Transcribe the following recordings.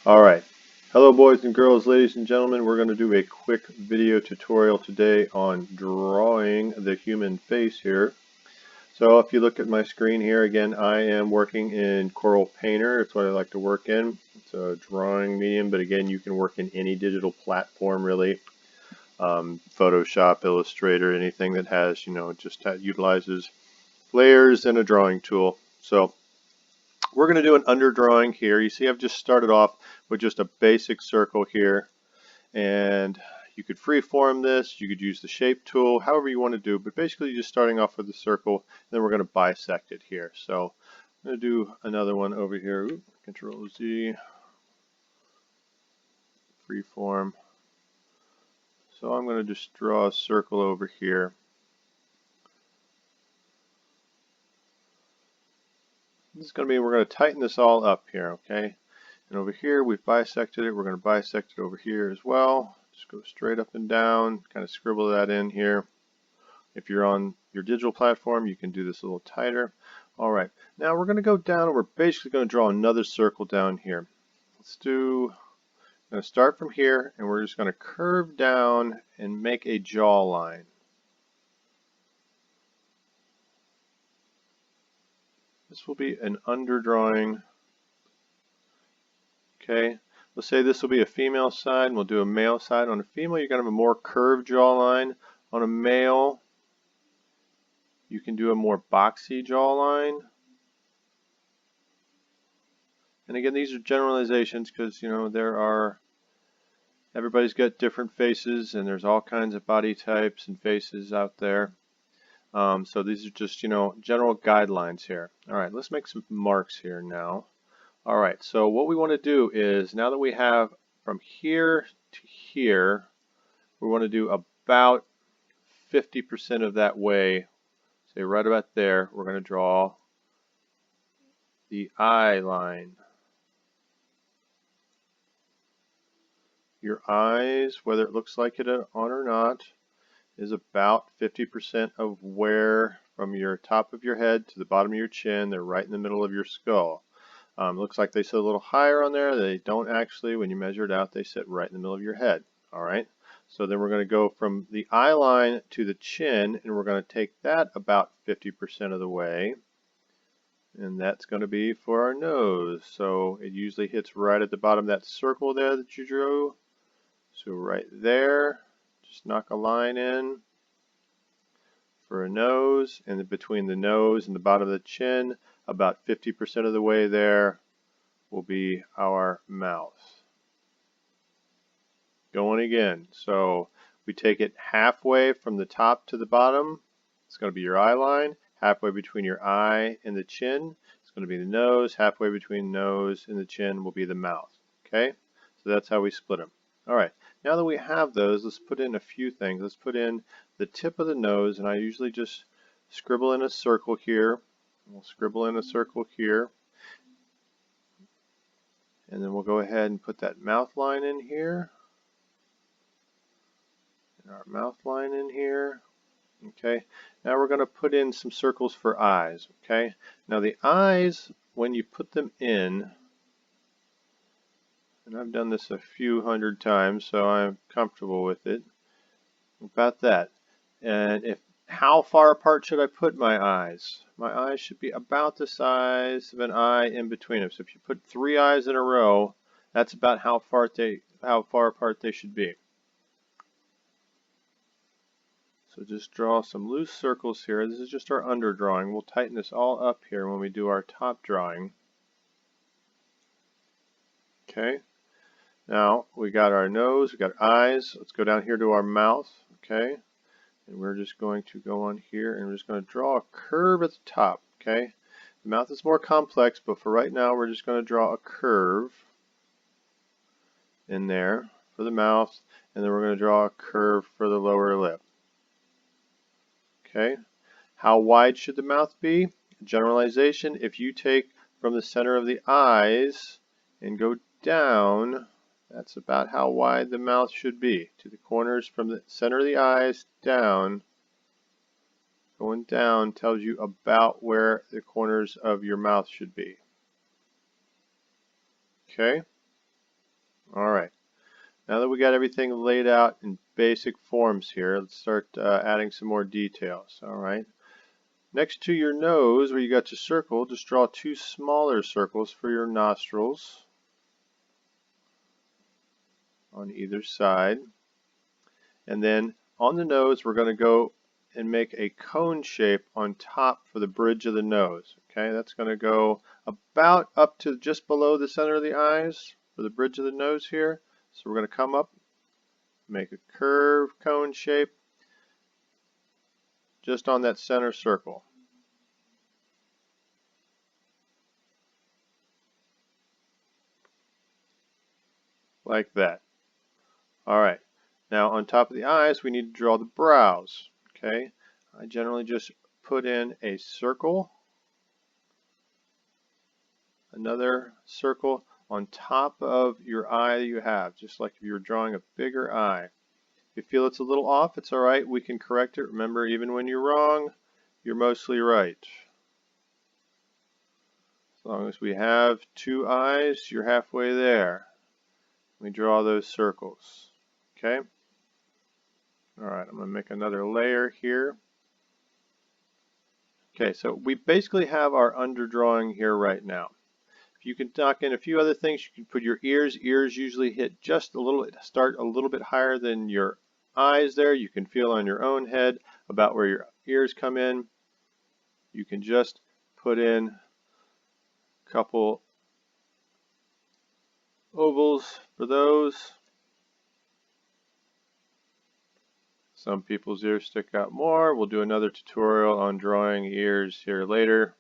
Alright, hello boys and girls, ladies and gentlemen. We're going to do a quick video tutorial today on drawing the human face here. So if you look at my screen here, again, I am working in Coral Painter. It's what I like to work in. It's a drawing medium, but again, you can work in any digital platform really. Photoshop, Illustrator, anything that has, utilizes layers and a drawing tool. So we're going to do an underdrawing here. You see I've just started off with just a basic circle here, and you could freeform this, you could use the shape tool, however you want to do, but basically just starting off with the circle, and then we're going to bisect it here. So I'm going to do another one over here. Ooh, Control Z, freeform. So I'm going to just draw a circle over here. This is going to be, we're going to tighten this all up here, okay? And over here, we've bisected it. We're going to bisect it over here as well. Just go straight up and down, kind of scribble that in here. If you're on your digital platform, you can do this a little tighter. All right, now we're going to go down, and we're basically going to draw another circle down here. I'm going to start from here, and we're just going to curve down and make a jawline. This will be an underdrawing. Okay, let's say this will be a female side, and we'll do a male side. On a female, you're going to have a more curved jawline. On a male, you can do a more boxy jawline. And again, these are generalizations because, everybody's got different faces, and there's all kinds of body types and faces out there. So these are just, general guidelines here. All right, let's make some marks here now. All right, so what we want to do is, now that we have from here to here, we want to do about 50% of that way. Say right about there, we're going to draw the eye line. Your eyes, whether it looks like it on or not, is about 50% of where, from your top of your head to the bottom of your chin, they're right in the middle of your skull. Looks like they sit a little higher on there. They don't actually. When you measure it out, they sit right in the middle of your head. All right. So then we're going to go from the eye line to the chin, and we're going to take that about 50% of the way. And that's going to be for our nose. So it usually hits right at the bottom of that circle there that you drew. So right there, just knock a line in for a nose, and then between the nose and the bottom of the chin, about 50% of the way there will be our mouth. Going again. So we take it halfway from the top to the bottom. It's going to be your eye line. Halfway between your eye and the chin, it's going to be the nose. Halfway between nose and the chin will be the mouth. Okay? So that's how we split them. All right. Now that we have those, let's put in a few things. Let's put in the tip of the nose, and I usually just scribble in a circle here. We'll scribble in a circle here. And then we'll go ahead and put that mouth line in here. And our mouth line in here. Okay. Now we're going to put in some circles for eyes. Okay. Now the eyes, when you put them in, and I've done this a few hundred times, so I'm comfortable with it. About that. And how far apart should I put my eyes? My eyes should be about the size of an eye in between them. So if you put 3 eyes in a row, that's about how far apart they should be. So just draw some loose circles here. This is just our underdrawing. We'll tighten this all up here when we do our top drawing. Okay. Now we got our nose, we got our eyes. Let's go down here to our mouth. Okay. And we're just going to go on here, and we're just going to draw a curve at the top. Okay. The mouth is more complex, but for right now, we're just going to draw a curve in there for the mouth, and then we're going to draw a curve for the lower lip. Okay. How wide should the mouth be? Generalization, if you take from the center of the eyes and go down, that's about how wide the mouth should be. To the corners from the center of the eyes down. Going down tells you about where the corners of your mouth should be. Okay. Alright, now that we got everything laid out in basic forms here, let's start adding some more details. Alright, next to your nose where you got your circle, just draw two smaller circles for your nostrils on either side. And then on the nose, we're going to go and make a cone shape on top for the bridge of the nose. Okay, that's going to go about up to just below the center of the eyes for the bridge of the nose here. So we're going to come up, make a curved cone shape just on that center circle. Like that. Alright, now on top of the eyes, we need to draw the brows. Okay, I generally just put in a circle, another circle on top of your eye that you have, just like if you were drawing a bigger eye. If you feel it's a little off, it's alright, we can correct it. Remember, even when you're wrong, you're mostly right. As long as we have two eyes, you're halfway there. We draw those circles. Okay? Alright, I'm going to make another layer here. Okay, so we basically have our underdrawing here right now. If you can knock in a few other things, you can put your ears. Ears usually hit just a little, start a little bit higher than your eyes there. You can feel on your own head about where your ears come in. You can just put in a couple ovals for those. Some people's ears stick out more. We'll do another tutorial on drawing ears here later.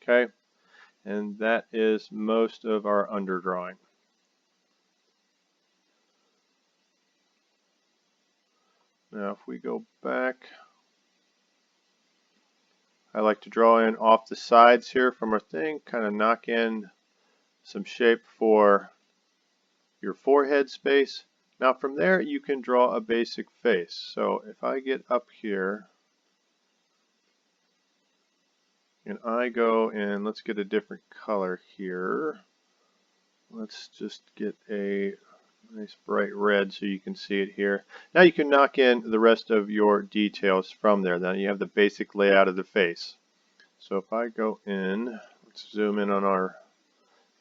Okay, and that is most of our underdrawing. Now if we go back, I like to draw in off the sides here from our thing, kind of knock in some shape for your forehead space. Now from there you can draw a basic face. So if I get up here and I go and let's get a different color here. Let's just get a nice bright red so you can see it here. Now you can knock in the rest of your details from there. Now you have the basic layout of the face. So if I go in, let's zoom in on our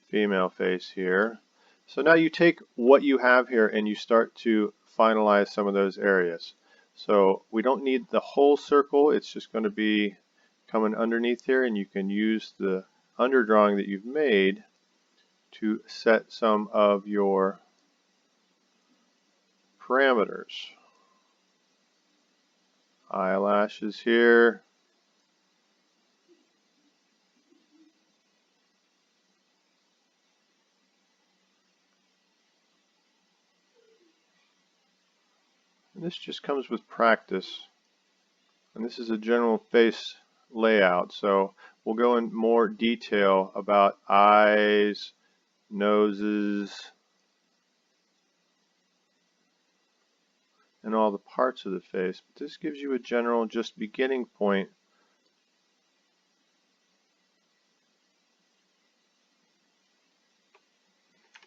female face here. So now you take what you have here and you start to finalize some of those areas. So we don't need the whole circle, it's just going to be coming underneath here, and you can use the underdrawing that you've made to set some of your parameters. Eyelashes here. And this just comes with practice. And this is a general face layout, so we'll go in more detail about eyes, noses, and all the parts of the face. But this gives you a general just beginning point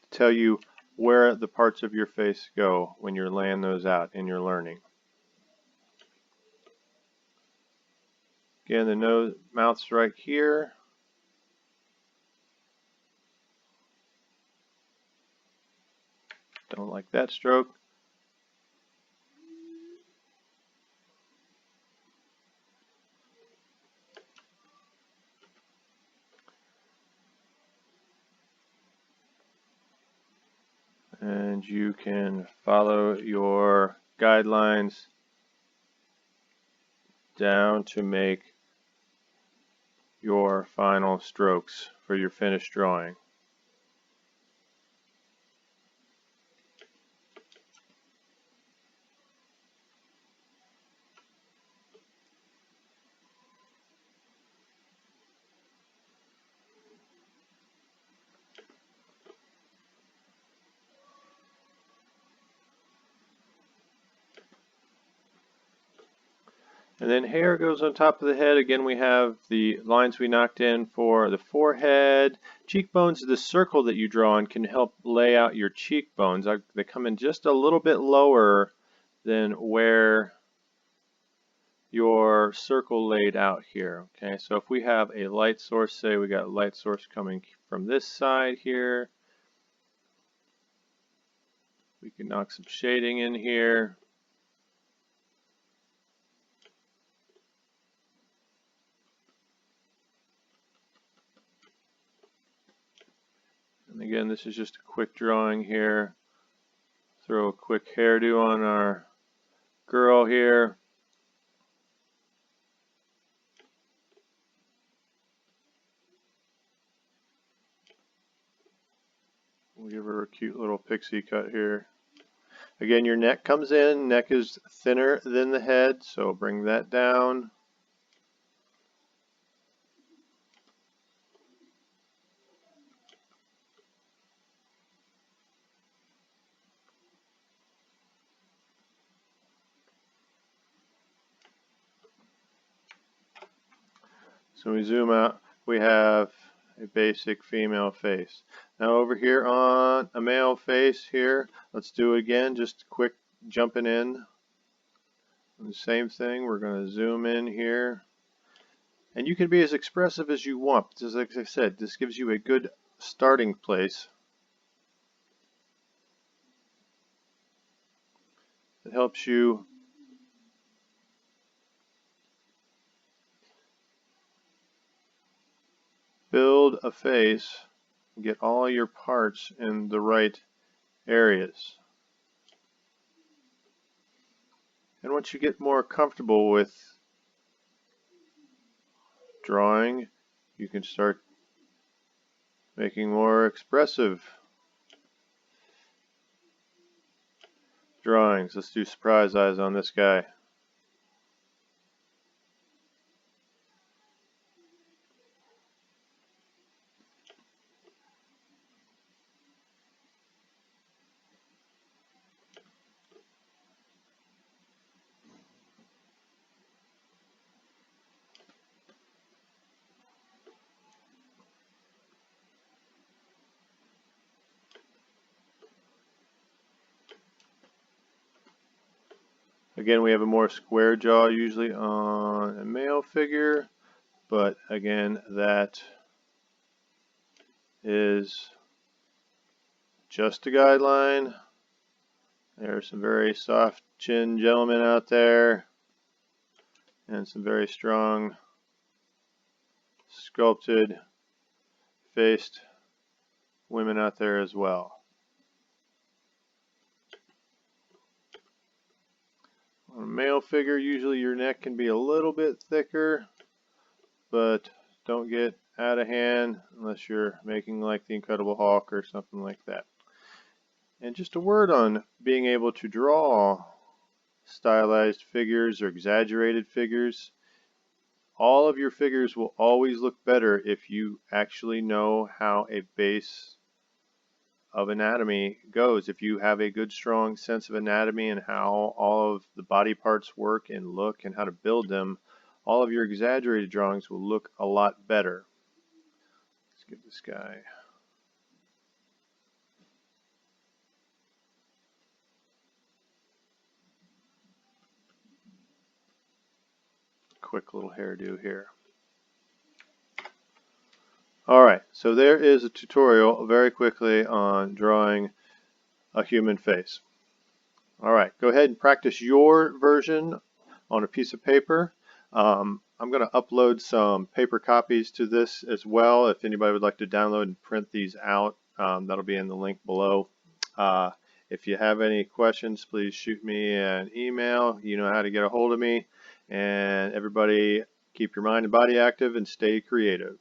to tell you where the parts of your face go when you're laying those out in your learning. Again, the nose, mouth's right here. Don't like that stroke. And you can follow your guidelines down to make your final strokes for your finished drawing. And then hair goes on top of the head. Again, we have the lines we knocked in for the forehead. Cheekbones, the circle that you draw on can help lay out your cheekbones. They come in just a little bit lower than where your circle laid out here. Okay, so if we have a light source, say we got light source coming from this side here, we can knock some shading in here. And again, this is just a quick drawing here. Throw a quick hairdo on our girl here. We'll give her a cute little pixie cut here. Again, your neck comes in. Neck is thinner than the head, so bring that down. So we zoom out, we have a basic female face. Now over here on a male face here, let's do it again, just quick jumping in. And the same thing, we're going to zoom in here. And you can be as expressive as you want. Just like I said, this gives you a good starting place. It helps you build a face and get all your parts in the right areas. And once you get more comfortable with drawing, you can start making more expressive drawings. Let's do surprise eyes on this guy. Again, we have a more square jaw usually on a male figure, but again, that is just a guideline. There are some very soft chin gentlemen out there and some very strong sculpted faced women out there as well. On a male figure, usually your neck can be a little bit thicker, but don't get out of hand unless you're making like the Incredible Hulk or something like that. And just a word on being able to draw stylized figures or exaggerated figures. All of your figures will always look better if you actually know how a base of anatomy goes. If you have a good strong sense of anatomy and how all of the body parts work and look and how to build them, all of your exaggerated drawings will look a lot better. Let's give this guy a quick little hairdo here. Alright, so there is a tutorial very quickly on drawing a human face. Alright, go ahead and practice your version on a piece of paper. I'm going to upload some paper copies to this as well. If anybody would like to download and print these out, that'll be in the link below. If you have any questions, please shoot me an email. You know how to get a hold of me. And everybody, keep your mind and body active and stay creative.